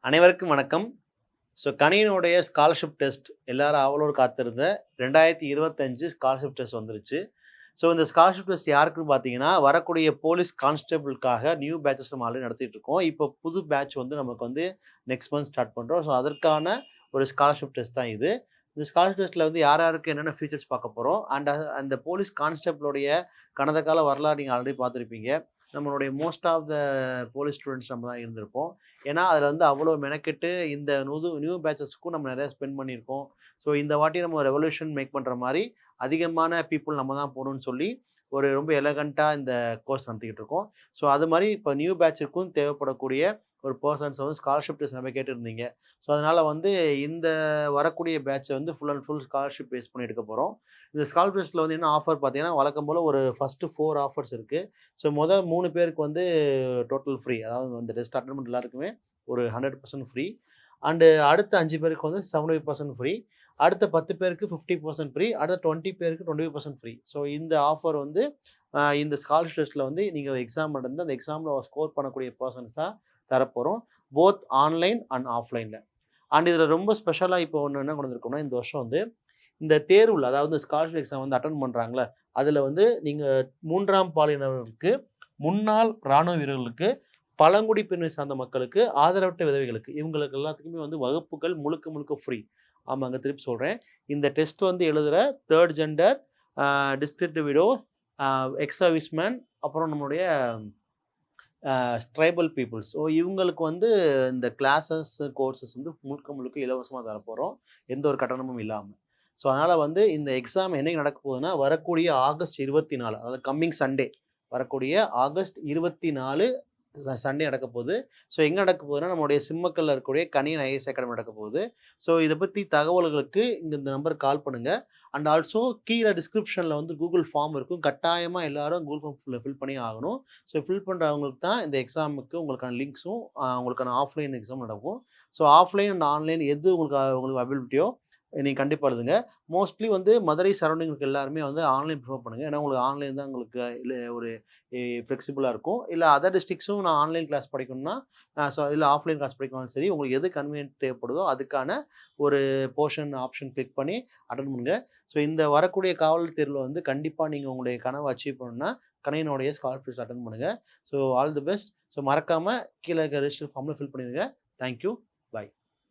அனைவருக்கும் வணக்கம். கணினியுடைய scholarship test எல்லாரும் ஆவலோடு காத்திருந்த 2025 ஸ்காலர்ஷிப் டெஸ்ட் வந்துருச்சு. இந்த ஸ்காலர்ஷிப் டெஸ்ட் யாருக்குன்னு பார்த்தீங்கன்னா, வரக்கூடிய போலீஸ் கான்ஸ்டபிளுக்காக நியூ பேட்சஸ் நம்ம ஆல்ரெடி நடத்திட்டு இருக்கோம். இப்போ புது பேட்ச் வந்து நமக்கு வந்து நெக்ஸ்ட் மந்த் ஸ்டார்ட் பண்றோம். அதற்கான ஒரு ஸ்காலர்ஷிப் டெஸ்ட் தான் இது. இந்த ஸ்காலர்ஷிப் டெஸ்ட்ல வந்து யார் யாருக்கு என்னென்ன ஃபீச்சர்ஸ் பார்க்க போறோம். அந்த போலீஸ் கான்ஸ்டபிளுடைய கடந்த கால வரலாறு நீங்க ஆல்ரெடி பார்த்துருப்பீங்க. நம்மளுடைய most of the police students நம்ம தான் இருந்திருப்போம். ஏன்னா, அதில வந்து அவ்வளோ மெனக்கெட்டு இந்த நியூ பேட்சஸ்க்கும் நம்ம நெறைய ஸ்பெண்ட் பண்ணியிருக்கோம். இந்த வாட்டி நம்ம ரெவல்யூஷன் மேக் பண்ற மாரி அதிகமான பீப்பிள் நம்ம தான் போணும்னு சொல்லி, ஒரு ரொம்ப எலகன்ட்டா இந்த கோர்ஸ் நடத்திக்கிட்டு இருக்கோம். அது மாரி இப்ப நியூ பேட்ச்சுக்கும் தேவைப்படக்கூடிய ஒரு பெர்சன்ஸ வந்து ஸ்காலர்ஷிப் டெஸ்ட் நெறைய கேட்டிருந்தீங்க. அதனால வந்து இந்த வரக்கூடிய பேட்ச்ச வந்து full and full scholarship base பண்ணி எடுக்க போறோம். இந்த ஸ்காலர்ஷிப் டெஸ்ட்ல வந்து என்ன ஆஃபர் பார்த்தீங்கன்னா, வழக்கம் போல ஒரு ஃபர்ஸ்ட் 4 ஆஃபர்ஸ் இருக்கு. மொத 3 பேருக்கு வந்து டோட்டல் ஃப்ரீ. அதாவது இந்த டெஸ்ட் அட்டெண்ட் பண்ற எல்லாருக்குமே ஒரு 100% ஃப்ரீ. அடுத்த 5 பேருக்கு வந்து 75% ஃப்ரீ. அடுத்த 10 பேருக்கு 50% ஃப்ரீ. அடுத்த 20 பேருக்கு 25% ஃப்ரீ. இந்த ஆஃபர் வந்து இந்த ஸ்காலர்ஷிப் டெஸ்ட்ல வந்து நீங்க எக்ஸாம் நடந்து அந்த எக்ஸாம்ல ஸ்கோர் பண்ணக்கூடிய பெர்சன்ஸ் தான் தரப்போறோம். போத் ஆன்லைன் அண்ட் ஆஃப்லைன்ல. இதுல ரொம்ப ஸ்பெஷலா இப்போ ஒண்ணு என்ன கொண்டு வந்திருக்கோம்னா, இந்த வருஷம் வந்து இந்த தேர்வுல அதாவது ஸ்காலர்ஷிப் எக்ஸாம் வந்து அட்டெண்ட் பண்றாங்கல்ல, அதுல வந்து நீங்க 3ஆம் பாலினருக்கு, முன்னாள் ராணுவ வீரர்களுக்கு, பழங்குடி பிரிவினை சார்ந்த மக்களுக்கு, ஆதரவற்ற விதவைகளுக்கு இவங்களுக்கு எல்லாத்துக்குமே வந்து வகுப்புகள் முழுக்க முழுக்க ஃப்ரீ. ஆமாங்க, திருப்பி சொல்றேன். இந்த டெஸ்ட் வந்து எழுதுற 3 gender, descriptive widow, ex service man, அப்புறம் நம்மளுடைய ட்ரைபல் பீப்புள்ஸ். இவங்களுக்கு வந்து இந்த கிளாஸஸ், கோர்சஸ் வந்து முழுக்க முழுக்க இலவசமா தரப்போறோம். எந்த ஒரு கட்டணமும் இல்லாம. அதனால வந்து இந்த எக்ஸாம் என்னைக்கு நடக்க போகுதுன்னா, வரக்கூடிய ஆகஸ்ட் 24 அதாவது கம்மிங் சண்டே வரக்கூடிய ஆகஸ்ட் 24 சண்டே நடக்க போகுது. எங்க நடக்க போகுதுன்னா, நம்மளுடைய சிம்மக்கல்ல இருக்கக்கூடிய கணியன் ஐஏஎஸ் அகாடமி நடக்க போகுது. இத பத்தி தகவல்களுக்கு இந்த நம்பருக்கு கால் பண்ணுங்க. அண்ட் ஆல்சோ கீழ டிஸ்கிரிப்ஷன்ல வந்து கூகுள் ஃபார்ம் இருக்கும். கட்டாயமா எல்லாரும் கூகுள் ஃபார்ம் ஃபில் பண்ணி ஆகணும். ஃபில் பண்றவங்களுக்கு தான் இந்த எக்ஸாமுக்கு உங்களுக்கான லிங்க்ஸும், உங்களுக்கான ஆஃப்லைன் எக்ஸாம் நடக்கும். ஆஃப்லைன் அண்ட் ஆன்லைன் எது உங்களுக்கு அவைலபிலிட்டியோ நீங்க கண்டிப்பா எழுதுங்க. மோஸ்ட்லி வந்து மதுரை சரவுண்டிங் இருக்க எல்லாருமே வந்து ஆன்லைன் ப்ரிஃபர் பண்ணுங்க. ஏன்னா உங்களுக்கு ஆன்லைன் தான் உங்களுக்கு ஒரு ஃப்ளெக்சிபிளா இருக்கும். இல்ல அதர் டிஸ்ட்ரிக்ட்ஸும் நான் ஆன்லைன் கிளாஸ் படிக்கணும்னா, இல்ல ஆஃப்லைன் கிளாஸ் படிக்கணும்னாலும் சரி, உங்களுக்கு எது கன்வீனியன்ட் தேவைப்படுதோ அதுக்கான ஒரு போர்ஷன் ஆப்ஷன் கிளிக் பண்ணி அட்டெண்ட் பண்ணுங்க. இந்த வரக்கூடிய காவலர் தேர்வுல வந்து கண்டிப்பா நீங்க உங்களுடைய கனவை அச்சீவ் பண்ணணும்னா, கணினியுடைய ஸ்காலர்ஷிப் அட்டெண்ட் பண்ணுங்க. All the best. மறக்காம கீழ இருக்க ரெஜிஸ்டர் ஃபார்ம்ல ஃபில் பண்ணிருங்க. Thank you.